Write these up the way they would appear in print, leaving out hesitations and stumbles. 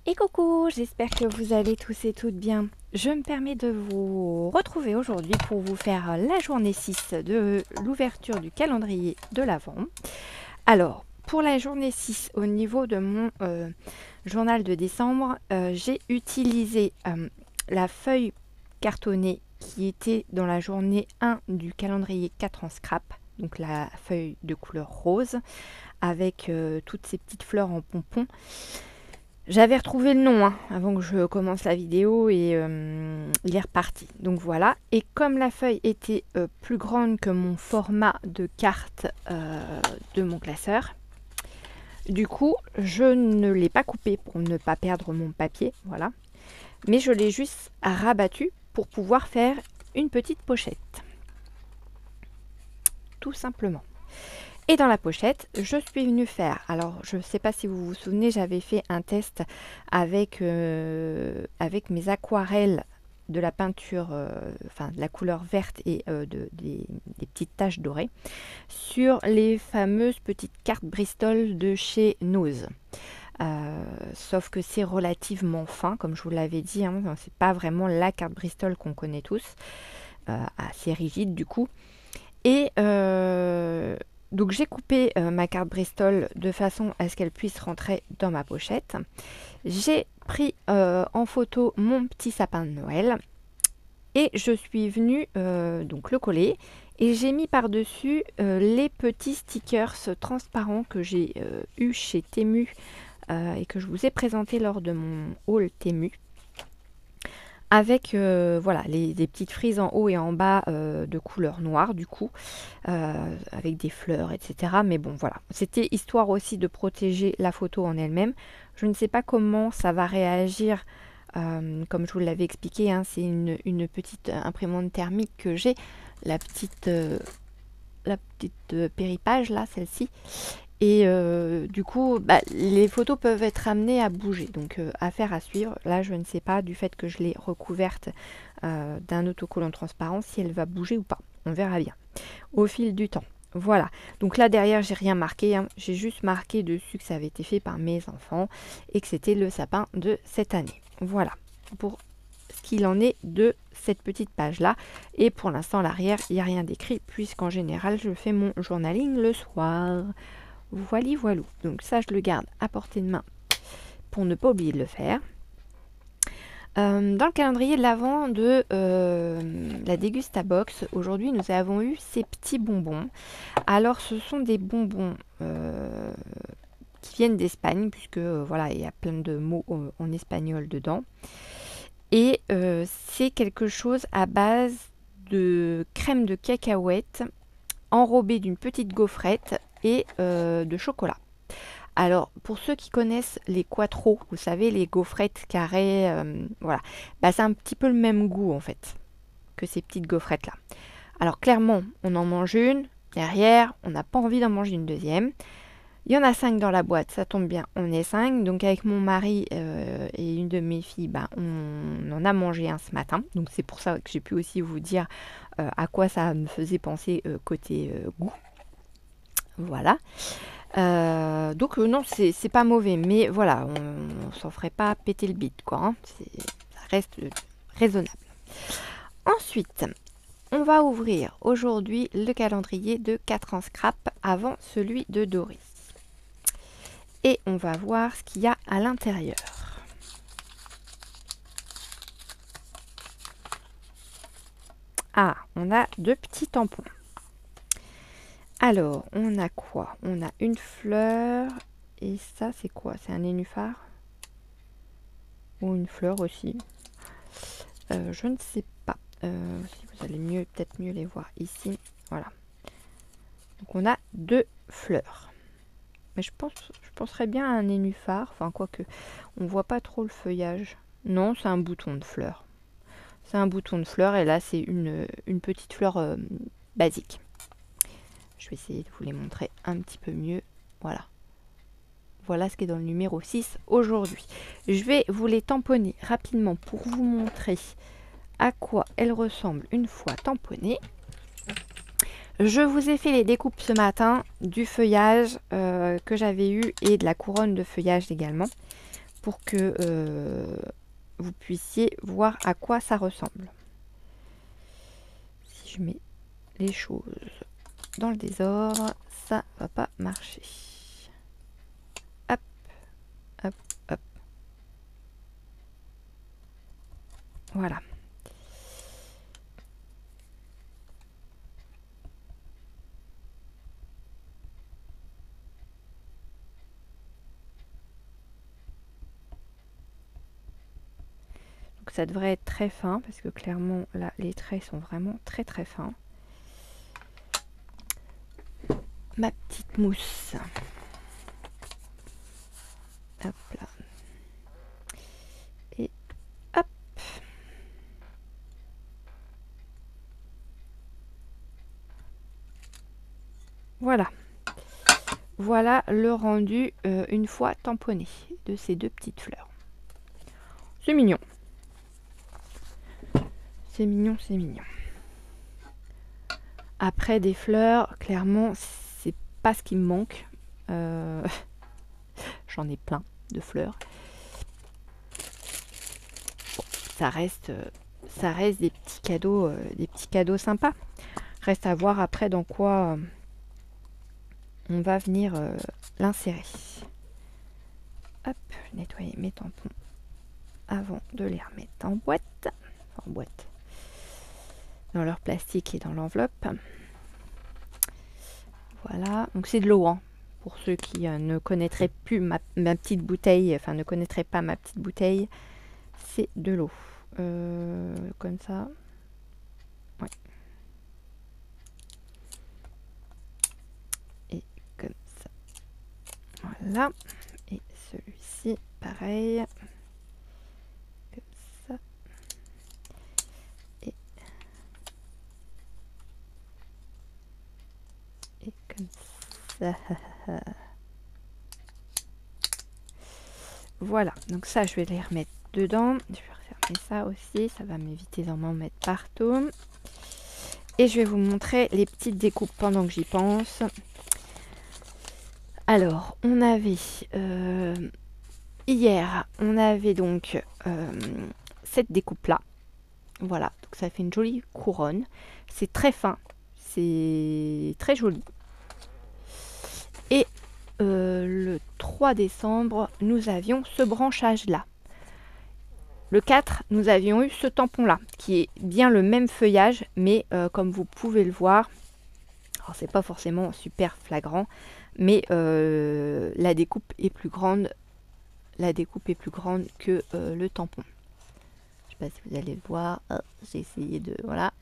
Et coucou, j'espère que vous allez tous et toutes bien. Je me permets de vous retrouver aujourd'hui pour vous faire la journée 6 de l'ouverture du calendrier de l'Avent. Alors, pour la journée 6, au niveau de mon journal de décembre, j'ai utilisé la feuille cartonnée qui était dans la journée 1 du calendrier 4 en scrap, donc la feuille de couleur rose, avec toutes ces petites fleurs en pompons. J'avais retrouvé le nom avant que je commence la vidéo et il est reparti. Donc voilà. Et comme la feuille était plus grande que mon format de carte de mon classeur, du coup, je ne l'ai pas coupé pour ne pas perdre mon papier. Voilà. Mais je l'ai juste rabattu pour pouvoir faire une petite pochette. Tout simplement. Et dans la pochette, je suis venue faire, alors je ne sais pas si vous vous souvenez, j'avais fait un test avec mes aquarelles de la peinture, enfin de la couleur verte et des petites taches dorées, sur les fameuses petites cartes Bristol de chez Nose. Sauf que c'est relativement fin, comme je vous l'avais dit, c'est pas vraiment la carte Bristol qu'on connaît tous, assez rigide du coup. Et donc j'ai coupé ma carte Bristol de façon à ce qu'elle puisse rentrer dans ma pochette. J'ai pris en photo mon petit sapin de Noël et je suis venue donc le coller et j'ai mis par-dessus les petits stickers transparents que j'ai eu chez Temu et que je vous ai présenté lors de mon haul Temu. Avec voilà, des petites frises en haut et en bas de couleur noire du coup, avec des fleurs, etc. Mais bon voilà, c'était histoire aussi de protéger la photo en elle-même. Je ne sais pas comment ça va réagir, comme je vous l'avais expliqué, c'est une petite imprimante thermique que j'ai, la petite péripage là, celle-ci. Et du coup, les photos peuvent être amenées à bouger, donc affaire à suivre. Là, je ne sais pas, du fait que je l'ai recouverte d'un autocollant transparent, si elle va bouger ou pas. On verra bien au fil du temps. Voilà, donc là derrière, j'ai rien marqué, j'ai juste marqué dessus que ça avait été fait par mes enfants et que c'était le sapin de cette année. Voilà, pour ce qu'il en est de cette petite page-là. Et pour l'instant, à l'arrière, il n'y a rien d'écrit, puisqu'en général, je fais mon journaling le soir. Voili voilou. Donc ça, je le garde à portée de main pour ne pas oublier de le faire. Dans le calendrier de l'Avent de la Dégustabox, aujourd'hui, nous avons eu ces petits bonbons. Alors, ce sont des bonbons qui viennent d'Espagne, puisque voilà, il y a plein de mots en espagnol dedans. Et c'est quelque chose à base de crème de cacahuète enrobée d'une petite gaufrette et de chocolat. Alors, pour ceux qui connaissent les Quattro, vous savez, les gaufrettes carrées, voilà, c'est un petit peu le même goût en fait que ces petites gaufrettes là. Alors clairement, on en mange une, derrière, on n'a pas envie d'en manger une deuxième. Il y en a 5 dans la boîte, ça tombe bien, on est 5. Donc avec mon mari et une de mes filles, on en a mangé un ce matin. Donc c'est pour ça que j'ai pu aussi vous dire à quoi ça me faisait penser côté goût. Voilà. Donc non, c'est pas mauvais, mais voilà, on s'en ferait pas péter le bide, quoi. Ça reste raisonnable. Ensuite, on va ouvrir aujourd'hui le calendrier de 4 ans scrap avant celui de Doris. Et on va voir ce qu'il y a à l'intérieur. Ah, on a 2 petits tampons. Alors, on a quoi? On a une fleur. Et ça, c'est quoi? C'est un nénuphar? Ou une fleur aussi? Je ne sais pas. Si vous allez peut-être mieux les voir ici. Voilà. Donc, on a 2 fleurs. Mais je penserais bien à un nénuphar. Enfin, quoique, on voit pas trop le feuillage. Non, c'est un bouton de fleur. C'est un bouton de fleur. Et là, c'est une petite fleur basique. Je vais essayer de vous les montrer un petit peu mieux. Voilà. Voilà ce qui est dans le numéro 6 aujourd'hui. Je vais vous les tamponner rapidement pour vous montrer à quoi elles ressemblent une fois tamponnées. Je vous ai fait les découpes ce matin du feuillage que j'avais eu et de la couronne de feuillage également pour que vous puissiez voir à quoi ça ressemble. Si je mets les choses dans le désordre, ça va pas marcher. Hop, hop, hop. Voilà. Donc ça devrait être très fin parce que clairement là les traits sont vraiment très très fins. Ma petite mousse. Hop là. Et hop. Voilà. Voilà le rendu une fois tamponné de ces deux petites fleurs. C'est mignon. C'est mignon, c'est mignon. Après des fleurs, clairement, c'est pas ce qui me manque. J'en ai plein de fleurs. Bon, ça reste des petits cadeaux sympas. Reste à voir après dans quoi on va venir l'insérer. Hop, nettoyer mes tampons avant de les remettre en boîte. Enfin, en boîte. Dans leur plastique et dans l'enveloppe. Voilà, donc c'est de l'eau, hein, pour ceux qui ne connaîtraient plus ma petite bouteille, enfin ne connaîtraient pas ma petite bouteille, c'est de l'eau. Comme ça. Ouais. Et comme ça. Voilà. Et celui-ci, pareil. Comme ça. Et comme ça. Voilà, donc ça je vais les remettre dedans. Je vais refermer ça aussi, ça va m'éviter d'en mettre partout. Et je vais vous montrer les petites découpes pendant que j'y pense. Alors, on avait hier, on avait donc cette découpe là. Voilà, donc ça fait une jolie couronne. C'est très fin, c'est très joli. Et le 3 décembre, nous avions ce branchage-là. Le 4, nous avions eu ce tampon-là, qui est bien le même feuillage, mais comme vous pouvez le voir, alors c'est pas forcément super flagrant, mais la découpe est plus grande. La découpe est plus grande que le tampon. Je sais pas si vous allez le voir. Oh, j'ai essayé de... Voilà.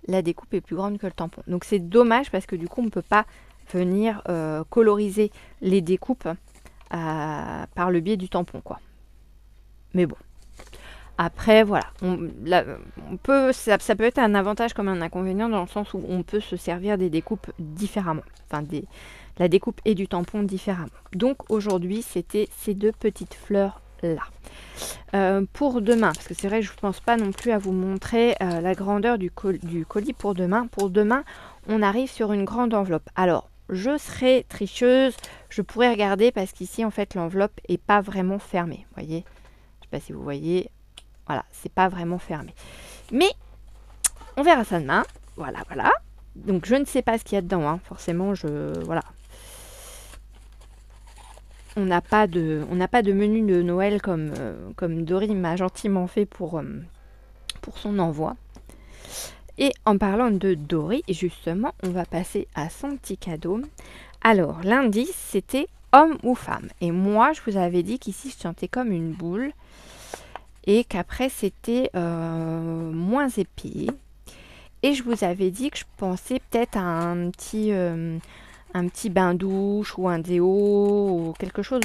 La découpe est plus grande que le tampon. Donc c'est dommage parce que du coup on ne peut pas venir coloriser les découpes par le biais du tampon, quoi. Mais bon. Après, voilà. Ça peut être un avantage comme un inconvénient dans le sens où on peut se servir des découpes différemment. Enfin, la découpe et du tampon différemment. Donc aujourd'hui, c'était ces deux petites fleurs là. Pour demain, parce que c'est vrai que je ne pense pas non plus à vous montrer la grandeur du colis pour demain. Pour demain, on arrive sur une grande enveloppe. Alors, je serai tricheuse, je pourrais regarder parce qu'ici, en fait, l'enveloppe n'est pas vraiment fermée. Vous voyez? Je ne sais pas si vous voyez. Voilà, c'est pas vraiment fermé. Mais, on verra ça demain. Voilà, voilà. Donc, je ne sais pas ce qu'il y a dedans, hein. Forcément, voilà. On n'a pas de menu de Noël comme Dory m'a gentiment fait pour son envoi. Et en parlant de Dory, justement, on va passer à son petit cadeau. Alors, l'indice, c'était homme ou femme. Et moi, je vous avais dit qu'ici, je sentais comme une boule. Et qu'après, c'était moins épais. Et je vous avais dit que je pensais peut-être à un petit bain douche ou un déo ou quelque chose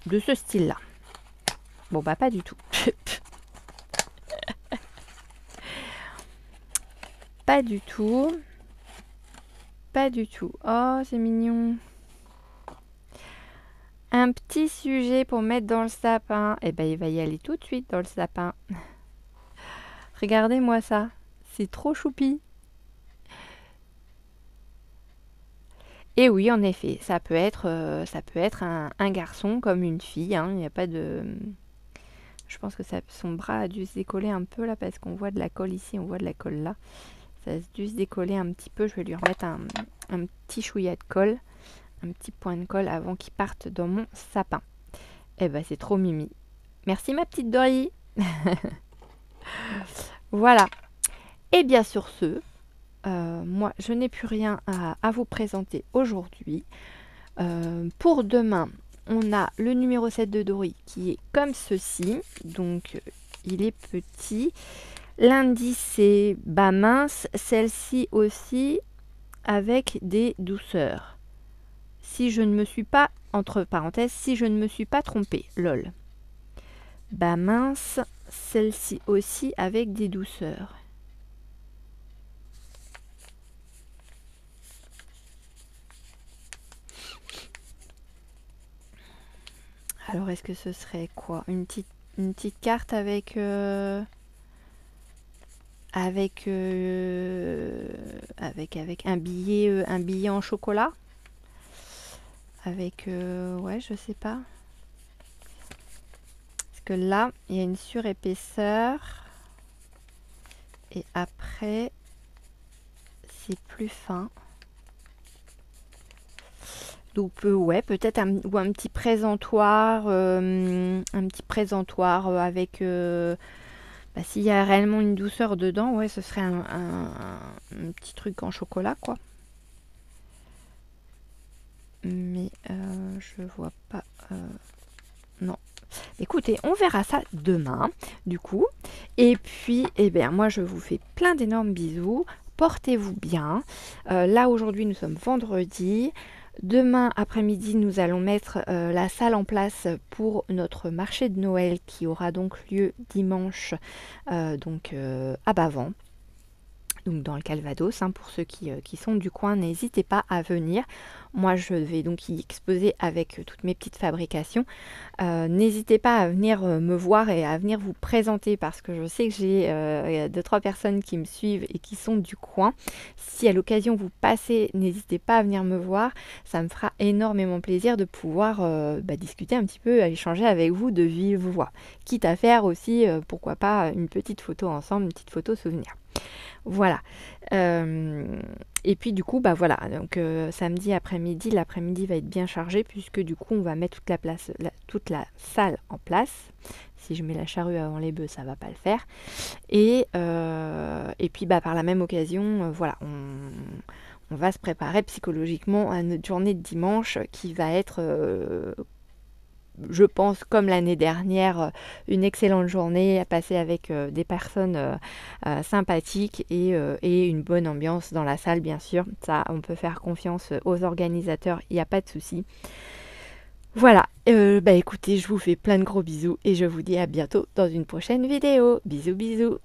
de ce style-là. Bon, bah pas du tout. Pas du tout. Pas du tout. Oh, c'est mignon. Un petit sujet pour mettre dans le sapin. Eh ben, il va y aller tout de suite dans le sapin. Regardez-moi ça. C'est trop choupi. Et oui, en effet, ça peut être un garçon comme une fille, hein, il n'y a pas de... Je pense que son bras a dû se décoller un peu là parce qu'on voit de la colle ici, on voit de la colle là. Ça a dû se décoller un petit peu. Je vais lui remettre un petit chouïa de colle, un petit point de colle avant qu'il parte dans mon sapin. Eh ben c'est trop mimi. Merci ma petite Dory. Voilà. Et bien sur ce, moi je n'ai plus rien à vous présenter aujourd'hui. Pour demain, on a le numéro 7 de Dory qui est comme ceci. Donc il est petit. L'indice c'est bas mince. Celle-ci aussi avec des douceurs. Si je ne me suis pas, entre parenthèses, si je ne me suis pas trompée, lol. Bas mince, celle-ci aussi avec des douceurs. Alors est-ce que ce serait quoi, une petite carte avec avec un billet en chocolat, avec ouais, je sais pas, parce que là il y a une surépaisseur et après c'est plus fin. Donc ouais, peut-être un petit présentoir, avec s'il y a réellement une douceur dedans, ouais, ce serait un petit truc en chocolat, quoi. Mais je vois pas. Non. Écoutez, on verra ça demain, du coup. Et puis, eh bien, moi, je vous fais plein d'énormes bisous. Portez-vous bien. Là, aujourd'hui, nous sommes vendredi. Demain après-midi, nous allons mettre la salle en place pour notre marché de Noël qui aura donc lieu dimanche à Bavent. Donc dans le Calvados, hein, pour ceux qui sont du coin, n'hésitez pas à venir. Moi, je vais donc y exposer avec toutes mes petites fabrications. N'hésitez pas à venir me voir et à venir vous présenter parce que je sais que j'ai 2-3 personnes qui me suivent et qui sont du coin. Si à l'occasion vous passez, n'hésitez pas à venir me voir. Ça me fera énormément plaisir de pouvoir discuter un petit peu, échanger avec vous de vive voix. Quitte à faire aussi, pourquoi pas, une petite photo ensemble, une petite photo souvenir. Voilà. Et puis du coup, voilà. Donc samedi après-midi, l'après-midi va être bien chargé puisque du coup, on va mettre toute la salle en place. Si je mets la charrue avant les bœufs, ça va pas le faire. Et puis par la même occasion, voilà, on va se préparer psychologiquement à notre journée de dimanche qui va être je pense, comme l'année dernière, une excellente journée à passer avec des personnes sympathiques et une bonne ambiance dans la salle, bien sûr. Ça, on peut faire confiance aux organisateurs, il n'y a pas de souci. Voilà, écoutez, je vous fais plein de gros bisous et je vous dis à bientôt dans une prochaine vidéo. Bisous, bisous.